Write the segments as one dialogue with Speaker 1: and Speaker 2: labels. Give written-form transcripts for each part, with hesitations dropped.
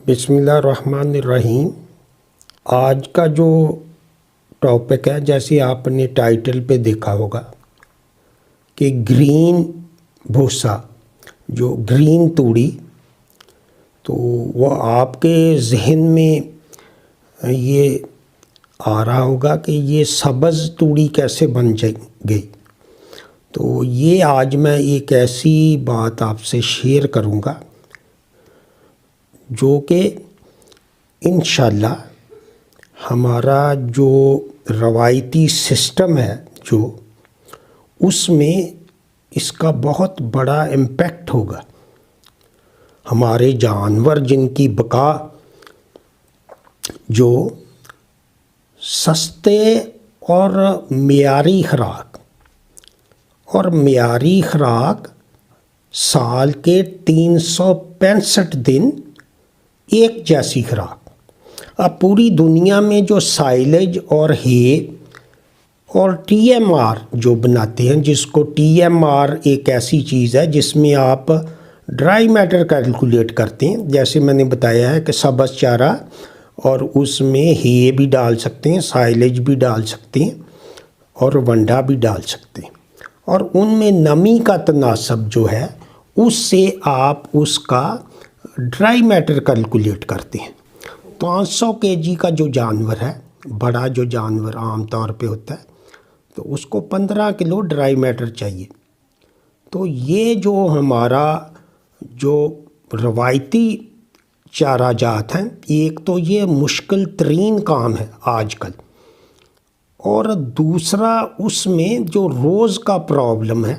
Speaker 1: بسم اللہ الرحمن الرحیم۔ آج کا جو ٹاپک ہے، جیسے آپ نے ٹائٹل پہ دیکھا ہوگا کہ گرین بھوسا، جو گرین توڑی، تو وہ آپ کے ذہن میں یہ آ رہا ہوگا کہ یہ سبز توڑی کیسے بن گئی۔ تو یہ آج میں ایک ایسی بات آپ سے شیئر کروں گا جو کہ انشاءاللہ ہمارا جو روایتی سسٹم ہے جو اس میں اس کا بہت بڑا امپیکٹ ہوگا۔ ہمارے جانور جن کی بقا جو سستے اور معیاری خوراک سال کے 365 دن ایک جیسی خوراک۔ اب پوری دنیا میں جو سائلج اور ہے اور ٹی ایم آر جو بناتے ہیں، جس کو ٹی ایم آر ایک ایسی چیز ہے جس میں آپ ڈرائی میٹر کیلکولیٹ کرتے ہیں، جیسے میں نے بتایا ہے کہ سبز چارہ اور اس میں ہے بھی ڈال سکتے ہیں، سائلج بھی ڈال سکتے ہیں اور ونڈا بھی ڈال سکتے ہیں، اور ان میں نمی کا تناسب جو ہے اس سے آپ اس کا ڈرائی میٹر کیلکولیٹ کرتے ہیں۔ 500 kg کا جو جانور ہے، بڑا جو جانور عام طور پہ ہوتا ہے، تو اس کو 15 کلو ڈرائی میٹر چاہیے۔ تو یہ جو ہمارا جو روایتی چارہ جات ہیں، ایک تو یہ مشکل ترین کام ہے آج کل، اور دوسرا اس میں جو روز کا پرابلم ہے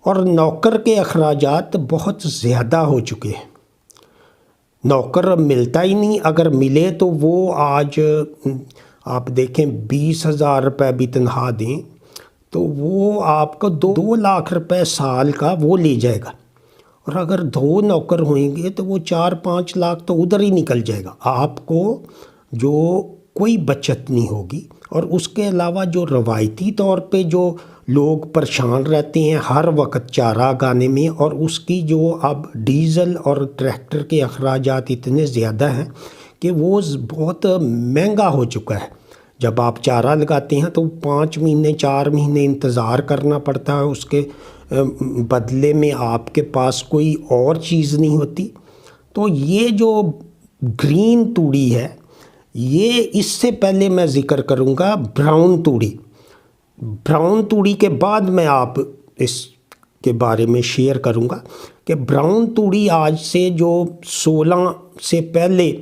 Speaker 1: اور نوکر کے اخراجات بہت زیادہ ہو چکے ہیں۔ نوکر ملتا ہی نہیں، اگر ملے تو وہ آج آپ دیکھیں 20,000 روپے بھی تنخواہ دیں تو وہ آپ کو 2 لاکھ روپے سال کا وہ لے جائے گا، اور اگر 2 نوکر ہوئیں گے تو وہ 4-5 لاکھ تو ادھر ہی نکل جائے گا، آپ کو جو کوئی بچت نہیں ہوگی۔ اور اس کے علاوہ جو روایتی طور پہ جو لوگ پریشان رہتے ہیں ہر وقت چارہ گانے میں، اور اس کی جو اب ڈیزل اور ٹریکٹر کے اخراجات اتنے زیادہ ہیں کہ وہ بہت مہنگا ہو چکا ہے۔ جب آپ چارہ لگاتے ہیں تو 5 مہینے 4 مہینے انتظار کرنا پڑتا ہے، اس کے بدلے میں آپ کے پاس کوئی اور چیز نہیں ہوتی۔ تو یہ جو گرین توڑی ہے، یہ اس سے پہلے میں ذکر کروں گا براؤن توڑی کے بعد میں آپ اس کے بارے میں شیئر کروں گا کہ براؤن توڑی آج سے جو 16 سے پہلے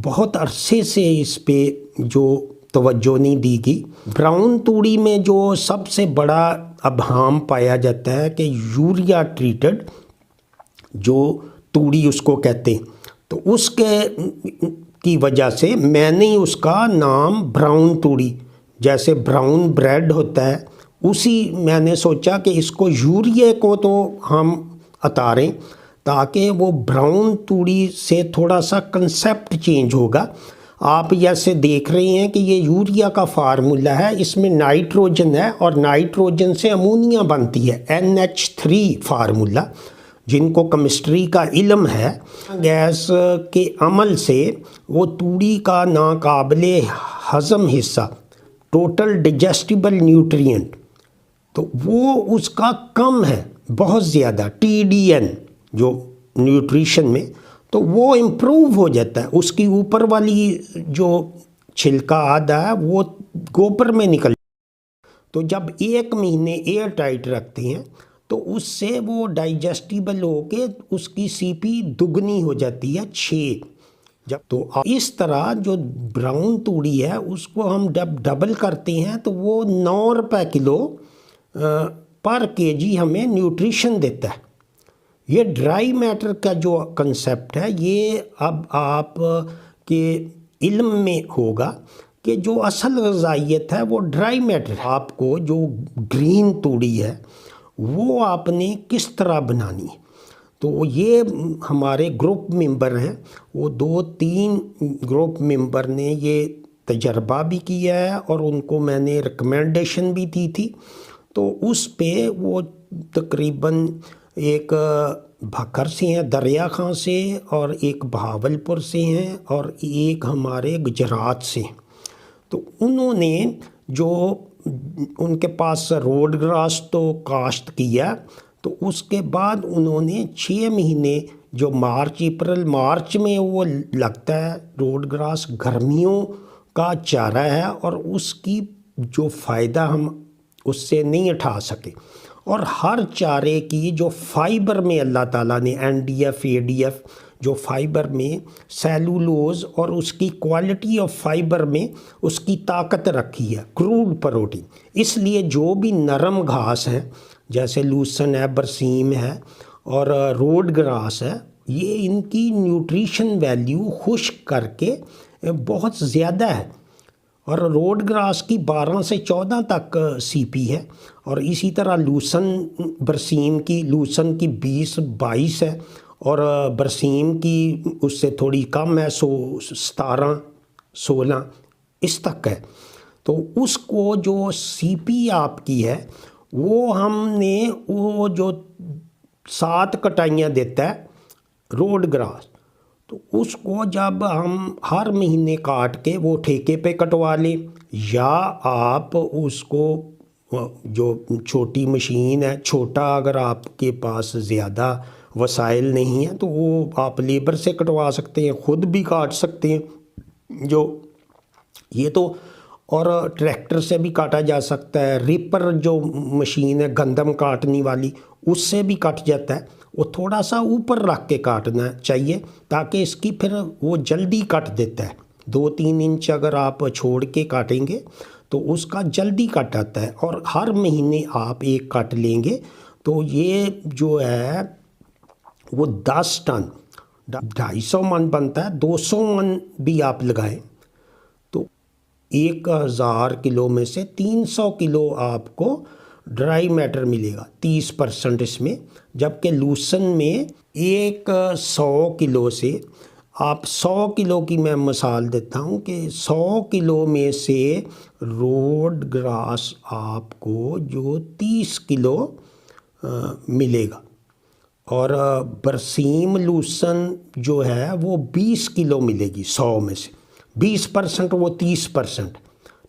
Speaker 1: بہت عرصے سے اس پہ جو توجہ نہیں دی گئی۔ براؤن توڑی میں جو سب سے بڑا ابہام پایا جاتا ہے کہ یوریا ٹریٹڈ جو توڑی اس کو کہتے ہیں، تو اس کی وجہ سے میں نے اس کا نام براؤن توڑی، جیسے براؤن بریڈ ہوتا ہے، اسی میں نے سوچا کہ اس کو یوریا کو تو ہم اتاریں تاکہ وہ براؤن توڑی سے تھوڑا سا کنسیپٹ چینج ہوگا۔ آپ جیسے دیکھ رہے ہیں کہ یہ یوریا کا فارمولا ہے، اس میں نائٹروجن ہے اور نائٹروجن سے امونیا بنتی ہے، NH3 فارمولا۔ جن کو کیمسٹری کا علم ہے، گیس کے عمل سے وہ توڑی کا ناقابل ہضم حصہ، ٹوٹل ڈیجسٹیبل نیوٹرینٹ، تو وہ اس کا کم ہے بہت زیادہ، TDN جو نیوٹریشن میں، تو وہ امپروو ہو جاتا ہے۔ اس کی اوپر والی جو چھلکا آدھا ہے وہ گوبر میں نکل جاتا ہے۔ تو جب 1 مہینے ایئر ٹائٹ رکھتے ہیں تو اس سے وہ ڈائجسٹیبل ہو کے اس کی CP دگنی ہو جاتی ہے 6۔ جب تو اس طرح جو براؤن توڑی ہے اس کو ہم ڈبل کرتے ہیں تو وہ 9 روپے کلو پر kg ہمیں نیوٹریشن دیتا ہے۔ یہ ڈرائی میٹر کا جو کنسیپٹ ہے، یہ اب آپ کے علم میں ہوگا کہ جو اصل غذائیت ہے وہ ڈرائی میٹر۔ آپ کو جو گرین توڑی ہے وہ آپ نے کس طرح بنانی ہے، تو یہ ہمارے گروپ ممبر ہیں، وہ 2-3 گروپ ممبر نے یہ تجربہ بھی کیا ہے اور ان کو میں نے ریکمنڈیشن بھی دی تھی، تو اس پہ وہ تقریباً ایک بھکر سے ہیں دریا خان سے، اور ایک بہاولپور سے ہیں، اور ایک ہمارے گجرات سے ہیں۔ تو انہوں نے جو ان کے پاس روڈ گراس تو کاشت کیا، تو اس کے بعد انہوں نے 6 مہینے جو مارچ اپریل مارچ میں وہ لگتا ہے روڈ گراس، گرمیوں کا چارہ ہے، اور اس کی جو فائدہ ہم اس سے نہیں اٹھا سکے۔ اور ہر چارے کی جو فائبر میں اللہ تعالیٰ نے NDF ADF جو فائبر میں سیلولوز اور اس کی کوالٹی آف فائبر میں اس کی طاقت رکھی ہے، کروڈ پروٹین، اس لیے جو بھی نرم گھاس ہے جیسے لوسن ہے، برسیم ہے اور روڈ گراس ہے، یہ ان کی نیوٹریشن ویلیو خشک کر کے بہت زیادہ ہے، اور روڈ گراس کی 12 سے 14 تک CP ہے، اور اسی طرح لوسن برسیم کی 20-22 ہے، اور برسیم کی اس سے تھوڑی کم ہے، 17-16 اس تک ہے۔ تو اس کو جو CP آپ کی ہے وہ ہم نے وہ جو 7 کٹائیاں دیتا ہے روڈ گراس، تو اس کو جب ہم ہر مہینے کاٹ کے وہ ٹھیکے پہ کٹوا لیں، یا آپ اس کو جو چھوٹی مشین ہے، چھوٹا اگر آپ کے پاس زیادہ وسائل نہیں ہیں تو وہ آپ لیبر سے کٹوا سکتے ہیں، خود بھی کاٹ سکتے ہیں، جو یہ تو، اور ٹریکٹر سے بھی کاٹا جا سکتا ہے، ریپر جو مشین ہے گندم کاٹنے والی اس سے بھی کٹ جاتا ہے، وہ تھوڑا سا اوپر رکھ کے کاٹنا چاہیے تاکہ اس کی پھر وہ جلدی کٹ دیتا ہے، 2-3 انچ اگر آپ چھوڑ کے کاٹیں گے تو اس کا جلدی کٹ آتا ہے، اور ہر مہینے آپ ایک کٹ لیں گے تو یہ جو ہے وہ 10 ٹن 250 من بنتا ہے، 200 من بھی آپ لگائیں تو 1000 کلو میں سے 300 کلو آپ کو ڈرائی میٹر ملے گا، 30% اس میں، جبکہ لوسن میں 100 کلو سے آپ 100 کلو کی میں مثال دیتا ہوں کہ 100 کلو میں سے روڈ گراس آپ کو جو 30 کلو ملے گا، اور برسیم لوسن جو ہے وہ 20 کلو ملے گی 100 میں سے، 20% وہ 30%،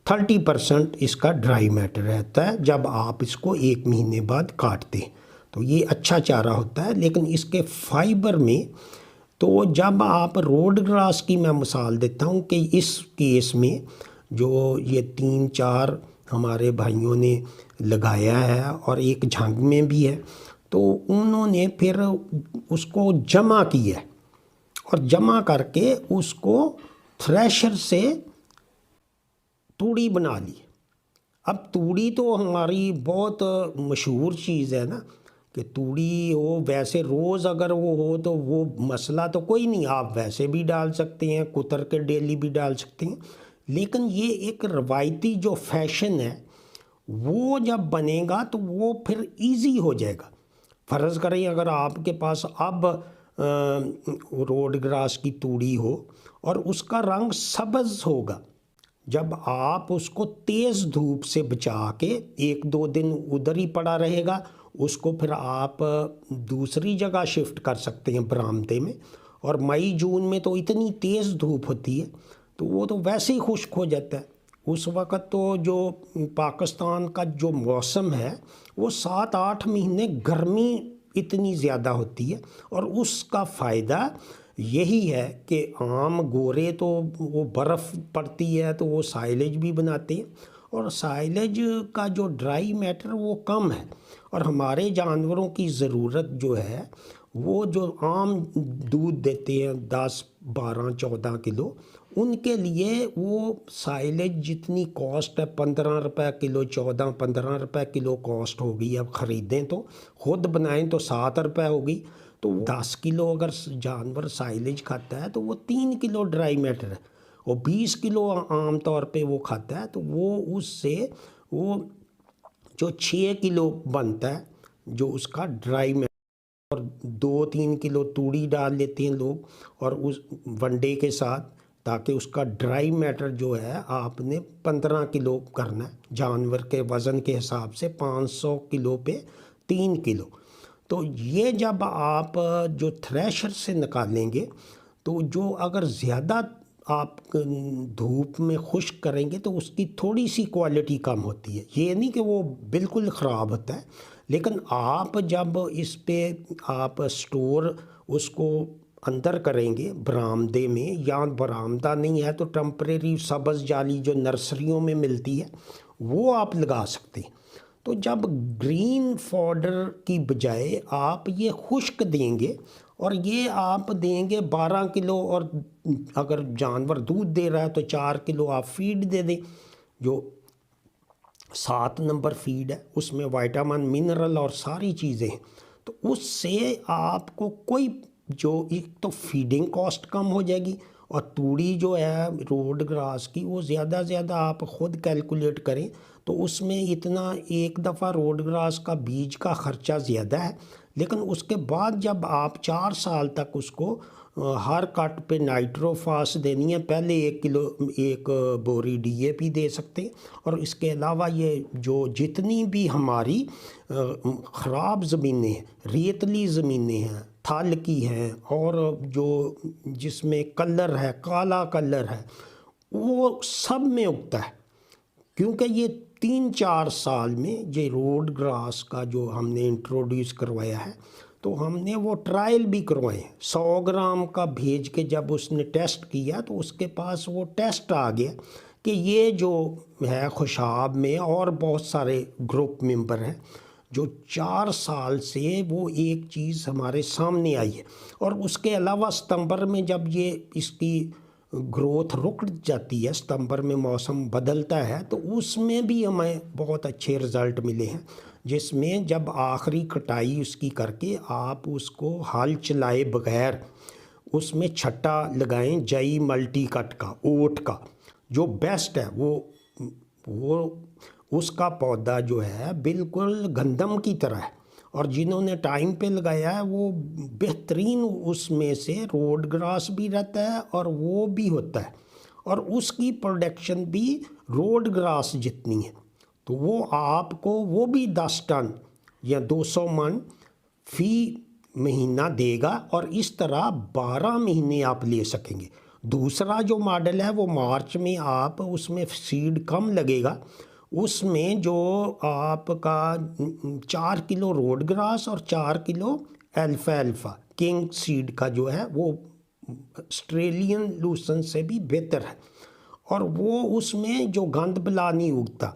Speaker 1: 30% اس کا ڈرائی میٹر رہتا ہے جب آپ اس کو 1 مہینے بعد کاٹتے ہیں، تو یہ اچھا چارہ ہوتا ہے۔ لیکن اس کے فائبر میں تو جب آپ روڈ گراس کی میں مثال دیتا ہوں کہ اس کیس میں جو یہ 3-4 ہمارے بھائیوں نے لگایا ہے اور ایک جھنگ میں بھی ہے، تو انہوں نے پھر اس کو جمع کیا اور جمع کر کے اس کو تھریشر سے توڑی بنا لی۔ اب توڑی تو ہماری بہت مشہور چیز ہے نا، کہ توڑی ہو، ویسے روز اگر وہ ہو تو وہ مسئلہ تو کوئی نہیں، آپ ویسے بھی ڈال سکتے ہیں، کتر کے ڈیلی بھی ڈال سکتے ہیں، لیکن یہ ایک روایتی جو فیشن ہے وہ جب بنے گا تو وہ پھر ایزی ہو جائے گا۔ فرض کریں اگر آپ کے پاس اب روڈ گراس کی توڑی ہو اور اس کا رنگ سبز ہوگا، جب آپ اس کو تیز دھوپ سے بچا کے 1-2 دن ادھر ہی پڑا رہے گا، اس کو پھر آپ دوسری جگہ شفٹ کر سکتے ہیں برآمدے میں، اور مئی جون میں تو اتنی تیز دھوپ ہوتی ہے تو وہ تو ویسے ہی خشک ہو جاتا ہے۔ اس وقت تو جو پاکستان کا جو موسم ہے وہ 7-8 مہینے گرمی اتنی زیادہ ہوتی ہے، اور اس کا فائدہ یہی ہے کہ عام گورے تو وہ برف پڑتی ہے تو وہ سائلیج بھی بناتے ہیں، اور سائلیج کا جو ڈرائی میٹر وہ کم ہے، اور ہمارے جانوروں کی ضرورت جو ہے وہ جو عام دودھ دیتے ہیں 10-12-14 کلو، ان کے لیے وہ سائلیج جتنی کاسٹ ہے 15 روپے کلو، 14-15 روپے کلو کاسٹ ہوگی، اب خریدیں تو خود بنائیں تو 7 روپے ہوگی، تو 10 کلو اگر جانور سائلیج کھاتا ہے تو وہ 3 کلو ڈرائی میٹر ہے، اور 20 کلو عام طور پہ وہ کھاتا ہے، تو وہ اس سے وہ جو 6 کلو بنتا ہے جو اس کا ڈرائی میٹر، اور 2-3 کلو توڑی ڈال لیتے ہیں لوگ اور اس ونڈے کے ساتھ، تاکہ اس کا ڈرائی میٹر جو ہے آپ نے 15 کلو کرنا ہے، جانور کے وزن کے حساب سے 500 کلو پہ 3 کلو، تو یہ جب آپ جو تھریشر سے نکالیں گے تو جو اگر زیادہ آپ دھوپ میں خشک کریں گے تو اس کی تھوڑی سی کوالٹی کم ہوتی ہے، یہ نہیں کہ وہ بالکل خراب ہوتا ہے، لیکن آپ جب اس پہ آپ سٹور اس کو اندر کریں گے برآمدے میں، یا برآمدہ نہیں ہے تو ٹمپریری سبز جالی جو نرسریوں میں ملتی ہے وہ آپ لگا سکتے ہیں۔ تو جب گرین فوڈر کی بجائے آپ یہ خشک دیں گے، اور یہ آپ دیں گے 12 کلو، اور اگر جانور دودھ دے رہا ہے تو 4 کلو آپ فیڈ دے دیں، جو 7 نمبر فیڈ ہے، اس میں وائٹامن منرل اور ساری چیزیں ہیں، تو اس سے آپ کو کوئی جو ایک تو فیڈنگ کاسٹ کم ہو جائے گی، اور توڑی جو ہے روڈ گراس کی وہ زیادہ زیادہ آپ خود کیلکولیٹ کریں تو اس میں اتنا ایک دفعہ روڈ گراس کا بیج کا خرچہ زیادہ ہے، لیکن اس کے بعد جب آپ 4 سال تک اس کو ہر کٹ پہ نائٹروفاس دینی ہے، پہلے 1 بوری ڈی اے پی دے سکتے ہیں، اور اس کے علاوہ یہ جو جتنی بھی ہماری خراب زمینیں ہیں، ریتلی زمینیں ہیں، تھل کی ہیں، اور جو جس میں کلر ہے، کالا کلر ہے، وہ سب میں اگتا ہے، کیونکہ یہ 3-4 سال میں یہ روڈ گراس کا جو ہم نے انٹروڈیوس کروایا ہے، تو ہم نے وہ ٹرائل بھی کروائے ہیں، 100 گرام کا بھیج کے جب اس نے ٹیسٹ کیا تو اس کے پاس وہ ٹیسٹ آ گیا کہ یہ جو ہے خوشاب میں اور بہت سارے گروپ ممبر ہیں جو 4 سال سے وہ ایک چیز ہمارے سامنے آئی ہے، اور اس کے علاوہ ستمبر میں جب یہ اس کی گروتھ رک جاتی ہے، ستمبر میں موسم بدلتا ہے، تو اس میں بھی ہمیں بہت اچھے رزلٹ ملے ہیں، جس میں جب آخری کٹائی اس کی کر کے آپ اس کو ہل چلائے بغیر اس میں چھٹا لگائیں جئی ملٹی کٹ کا، اوٹ کا جو بیسٹ ہے، وہ اس کا پودا جو ہے بالکل گندم کی طرح ہے، اور جنہوں نے ٹائم پہ لگایا ہے وہ بہترین اس میں سے روڈ گراس بھی رہتا ہے اور وہ بھی ہوتا ہے، اور اس کی پروڈکشن بھی روڈ گراس جتنی ہے، تو وہ آپ کو وہ بھی 10 ٹن یا 200 من فی مہینہ دے گا، اور اس طرح 12 مہینے آپ لے سکیں گے۔ دوسرا جو ماڈل ہے وہ مارچ میں آپ اس میں سیڈ کم لگے گا، اس میں جو آپ کا 4 کلو روڈ گراس اور 4 کلو الفا کنگ سیڈ کا جو ہے وہ آسٹریلین لوسن سے بھی بہتر ہے، اور وہ اس میں جو گند بلا نہیں اگتا۔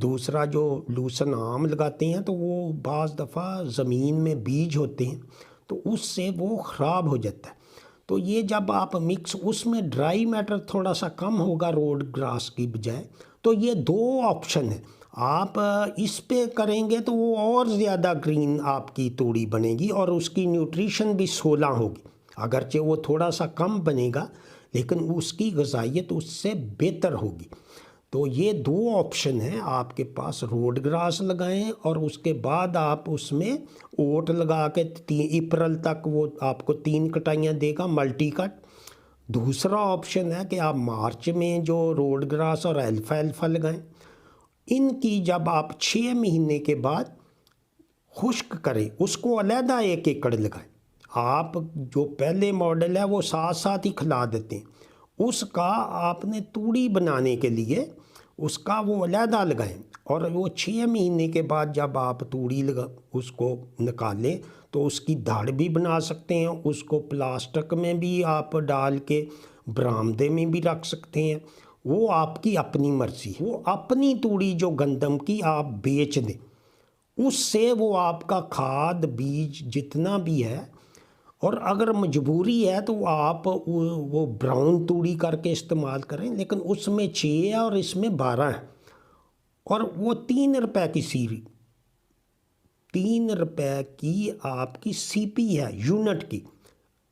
Speaker 1: دوسرا جو لوسن عام لگاتے ہیں تو وہ بعض دفعہ زمین میں بیج ہوتے ہیں تو اس سے وہ خراب ہو جاتا ہے، تو یہ جب آپ مکس اس میں ڈرائی میٹر تھوڑا سا کم ہوگا روڈ گراس کی بجائے، تو یہ 2 آپشن ہیں، آپ اس پہ کریں گے تو وہ اور زیادہ گرین آپ کی توڑی بنے گی، اور اس کی نیوٹریشن بھی 16 ہوگی، اگرچہ وہ تھوڑا سا کم بنے گا لیکن اس کی غذائیت اس سے بہتر ہوگی۔ تو یہ 2 آپشن ہیں آپ کے پاس، روڈ گراس لگائیں اور اس کے بعد آپ اس میں اوٹ لگا کے اپریل تک وہ آپ کو 3 کٹائیاں دے گا ملٹی کٹ۔ دوسرا آپشن ہے کہ آپ مارچ میں جو روڈ گراس اور الفا لگائیں، ان کی جب آپ 6 مہینے کے بعد خشک کریں، اس کو علیحدہ 1 ایکڑ لگائیں۔ آپ جو پہلے ماڈل ہے وہ ساتھ ساتھ ہی کھلا دیتے ہیں، اس کا آپ نے توڑی بنانے کے لیے اس کا وہ علیحدہ لگائیں، اور وہ 6 مہینے کے بعد جب آپ توڑی اس کو نکالیں تو اس کی دھڑ بھی بنا سکتے ہیں، اس کو پلاسٹک میں بھی آپ ڈال کے برآمدے میں بھی رکھ سکتے ہیں، وہ آپ کی اپنی مرضی، وہ اپنی توڑی جو گندم کی آپ بیچ دیں، اس سے وہ آپ کا کھاد بیج جتنا بھی ہے، اور اگر مجبوری ہے تو آپ وہ براؤن توڑی کر کے استعمال کریں، لیکن اس میں 6 ہے اور اس میں 12 ہے، اور وہ 3 روپے کی سیری، 3 روپے کی آپ کی سی پی ہے یونٹ کی،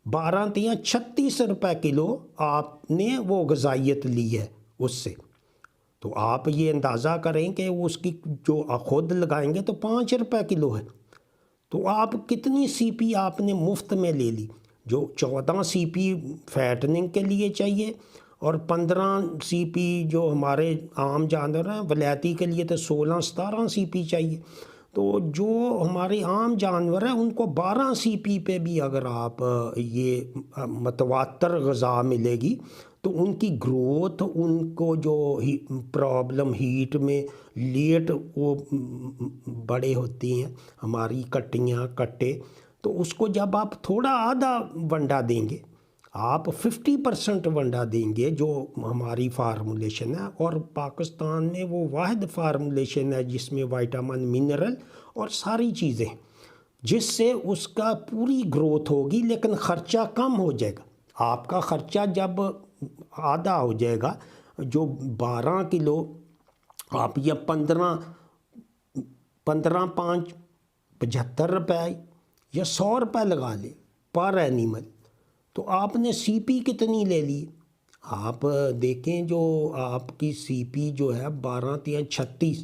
Speaker 1: 12 یا 36 روپے کلو آپ نے وہ غذائیت لی ہے اس سے، تو آپ یہ اندازہ کریں کہ اس کی جو خود لگائیں گے تو 5 روپے کلو ہے، تو آپ کتنی سی پی آپ نے مفت میں لے لی، جو 14 سی پی فیٹننگ کے لیے چاہیے، اور 15 سی پی جو ہمارے عام جانور ہیں ولایتی کے لیے تو 16-17 سی پی چاہیے، تو جو ہمارے عام جانور ہیں ان کو 12 سی پی پہ بھی اگر آپ یہ متواتر غذا ملے گی تو ان کی گروتھ، ان کو جو پرابلم ہیٹ میں لیٹ وہ بڑے ہوتی ہیں ہماری کٹیاں کٹے، تو اس کو جب آپ تھوڑا آدھا ونڈا دیں گے، آپ 50% ونڈا دیں گے جو ہماری فارمولیشن ہے، اور پاکستان میں وہ واحد فارمولیشن ہے جس میں وائٹامن منرل اور ساری چیزیں، جس سے اس کا پوری گروتھ ہوگی، لیکن خرچہ کم ہو جائے گا۔ آپ کا خرچہ جب آدھا ہو جائے گا، جو 12 کلو آپ یا 15 5 75 روپے یا 100 روپے لگا لیں پر اینیمل، تو آپ نے سی پی کتنی لے لی؟ آپ دیکھیں جو آپ کی سی پی جو ہے 12 × 36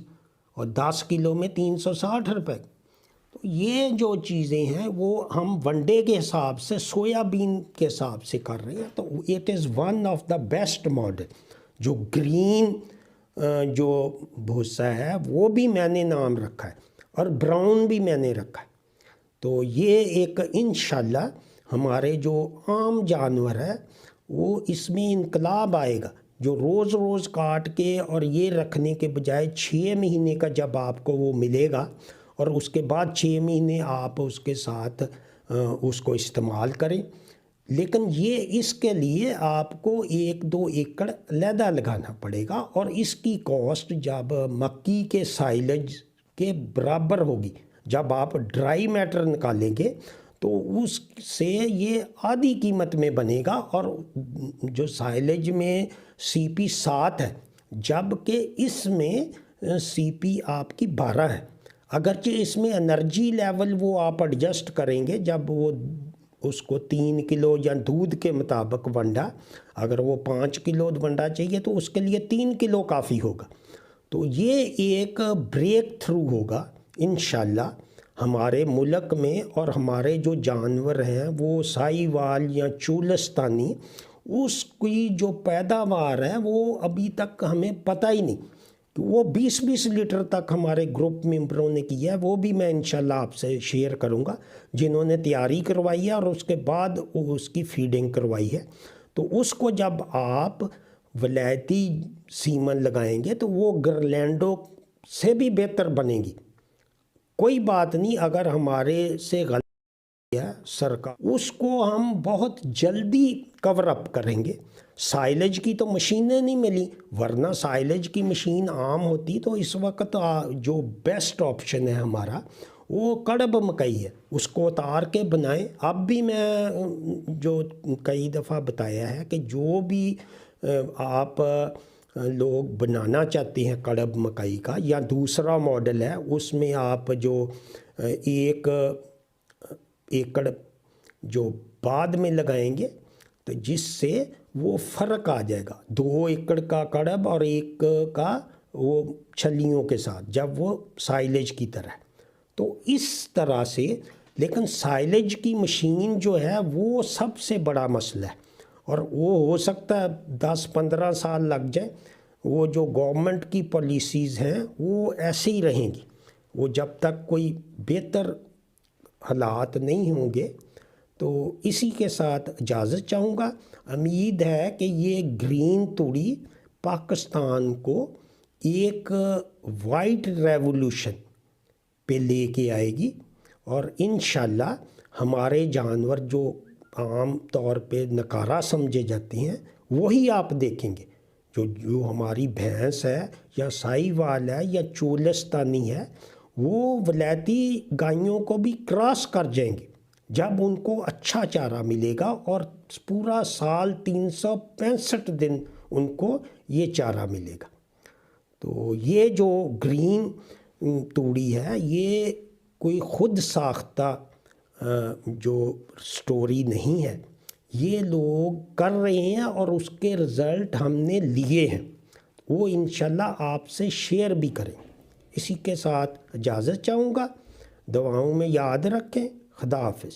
Speaker 1: اور 10 کلو میں 360 روپے۔ تو یہ جو چیزیں ہیں وہ ہم ونڈے کے حساب سے سویا بین کے حساب سے کر رہے ہیں، تو it is one of the best model. جو گرین جو بھوسا ہے وہ بھی میں نے نام رکھا ہے، اور براؤن بھی میں نے رکھا ہے۔ تو یہ ایک انشاءاللہ ہمارے جو عام جانور ہے وہ اس میں انقلاب آئے گا، جو روز روز کاٹ کے اور یہ رکھنے کے بجائے 6 مہینے کا جب آپ کو وہ ملے گا، اور اس کے بعد 6 مہینے آپ اس کے ساتھ اس کو استعمال کریں۔ لیکن یہ اس کے لیے آپ کو 1-2 ایکڑ علیحدہ لگانا پڑے گا، اور اس کی کاسٹ جب مکی کے سائلج کے برابر ہوگی، جب آپ ڈرائی میٹر نکالیں گے تو اس سے یہ آدھی قیمت میں بنے گا، اور جو سائلج میں سی پی 7 ہے جبکہ اس میں سی پی آپ کی 12 ہے۔ اگرچہ اس میں انرجی لیول وہ آپ ایڈجسٹ کریں گے، جب وہ اس کو 3 کلو یا دودھ کے مطابق ونڈا، اگر وہ 5 کلو ونڈا چاہیے تو اس کے لیے 3 کلو کافی ہوگا۔ تو یہ ایک بریک تھرو ہوگا انشاءاللہ ہمارے ملک میں، اور ہمارے جو جانور ہیں وہ سائی وال یا چولستانی، اس کی جو پیداوار ہے وہ ابھی تک ہمیں پتہ ہی نہیں، کہ وہ 20 لیٹر تک ہمارے گروپ ممبروں نے کیا ہے۔ وہ بھی میں انشاءاللہ آپ سے شیئر کروں گا، جنہوں نے تیاری کروائی ہے اور اس کے بعد اس کی فیڈنگ کروائی ہے۔ تو اس کو جب آپ ولایتی سیمن لگائیں گے تو وہ گرلینڈو سے بھی بہتر بنے گی۔ کوئی بات نہیں، اگر ہمارے سے غلطی ہے سرکار، اس کو ہم بہت جلدی کور اپ کریں گے۔ سائلج کی تو مشینیں نہیں ملی، ورنہ سائلج کی مشین عام ہوتی تو اس وقت جو بیسٹ آپشن ہے ہمارا وہ کڑب مکئی ہے، اس کو اتار کے بنائیں۔ اب بھی میں جو کئی دفعہ بتایا ہے کہ جو بھی آپ لوگ بنانا چاہتے ہیں کڑب مکئی کا، یا دوسرا ماڈل ہے اس میں آپ جو 1 ایکڑ جو بعد میں لگائیں گے تو جس سے وہ فرق آ جائے گا، 2 ایکڑ کا کڑب اور 1 کا وہ چھلیوں کے ساتھ، جب وہ سائلج کی طرح۔ تو اس طرح سے، لیکن سائلج کی مشین جو ہے وہ سب سے بڑا مسئلہ ہے، اور وہ ہو سکتا ہے 10-15 سال لگ جائے۔ وہ جو گورنمنٹ کی پالیسیز ہیں وہ ایسے ہی رہیں گی، وہ جب تک کوئی بہتر حالات نہیں ہوں گے۔ تو اسی کے ساتھ اجازت چاہوں گا۔ امید ہے کہ یہ گرین توڑی پاکستان کو ایک وائٹ ریولوشن پہ لے کے آئے گی، اور انشاءاللہ ہمارے جانور جو عام طور پہ نکارہ سمجھے جاتے ہیں وہی آپ دیکھیں گے، جو ہماری بھینس ہے یا سائی وال ہے یا چولستانی ہے، وہ ولایتی گائیوں کو بھی کراس کر جائیں گے جب ان کو اچھا چارہ ملے گا، اور پورا سال 365 دن ان کو یہ چارہ ملے گا۔ تو یہ جو گرین توڑی ہے یہ کوئی خود ساختہ جو سٹوری نہیں ہے، یہ لوگ کر رہے ہیں اور اس کے رزلٹ ہم نے لیے ہیں، وہ انشاءاللہ آپ سے شیئر بھی کریں۔ اسی کے ساتھ اجازت چاہوں گا، دعاؤں میں یاد رکھیں۔ خدا حافظ۔